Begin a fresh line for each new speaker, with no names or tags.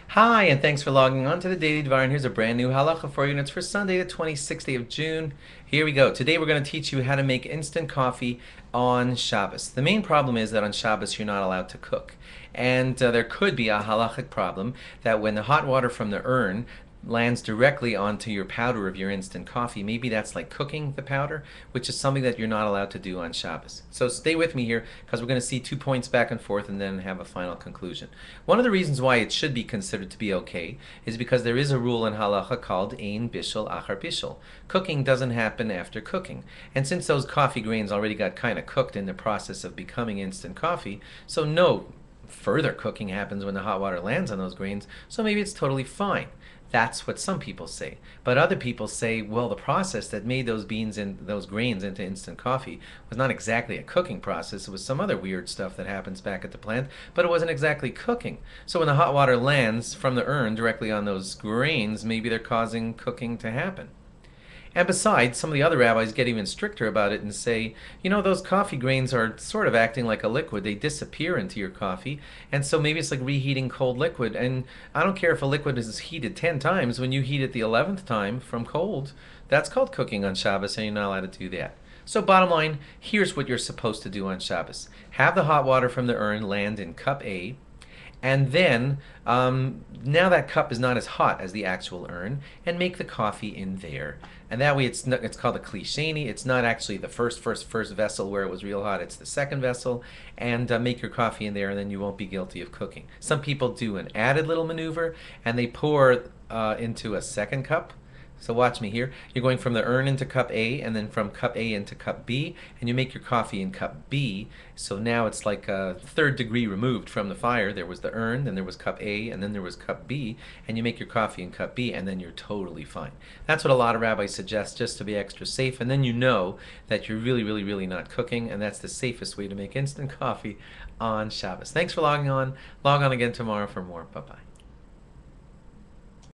Hi, and thanks for logging on to the Daily Dvar. And here's a brand new halacha for you, and it's for Sunday, the 26th day of June. Here we go. Today we're going to teach you how to make instant coffee on Shabbos. The main problem is that on Shabbos you're not allowed to cook. And there could be a halachic problem that when the hot water from the urn lands directly onto your powder of your instant coffee, maybe that's like cooking the powder, which is something that you're not allowed to do on Shabbos. So stay with me here because we're going to see 2 points back and forth and then have a final conclusion. One of the reasons why it should be considered to be okay is because there is a rule in halacha called ein bishul achar bishul. Cooking doesn't happen after cooking. And since those coffee grains already got kind of cooked in the process of becoming instant coffee, so no further cooking happens when the hot water lands on those grains, so maybe it's totally fine. That's what some people say. But other people say, well, the process that made those beans and those grains into instant coffee was not exactly a cooking process. It was some other weird stuff that happens back at the plant, but it wasn't exactly cooking. So when the hot water lands from the urn directly on those grains, maybe they're causing cooking to happen. And besides, some of the other rabbis get even stricter about it and say, you know, those coffee grains are sort of acting like a liquid. They disappear into your coffee, and so maybe it's like reheating cold liquid. And I don't care if a liquid is heated 10 times, when you heat it the 11th time from cold, that's called cooking on Shabbos, and you're not allowed to do that. So bottom line, here's what you're supposed to do on Shabbos. Have the hot water from the urn land in cup A, and then now that cup is not as hot as the actual urn, and make the coffee in there. And that way it's called a klisheni. It's not actually the first vessel where it was real hot. It's the second vessel, and make your coffee in there, and then you won't be guilty of cooking. Some people do an added little maneuver, and they pour into a second cup. So watch me here. You're going from the urn into cup A, and then from cup A into cup B, and you make your coffee in cup B. So now it's like a third degree removed from the fire. There was the urn, then there was cup A, and then there was cup B, and you make your coffee in cup B, and then you're totally fine. That's what a lot of rabbis suggest, just to be extra safe, and then you know that you're really, really, really not cooking, and that's the safest way to make instant coffee on Shabbos. Thanks for logging on. Log on again tomorrow for more. Bye-bye.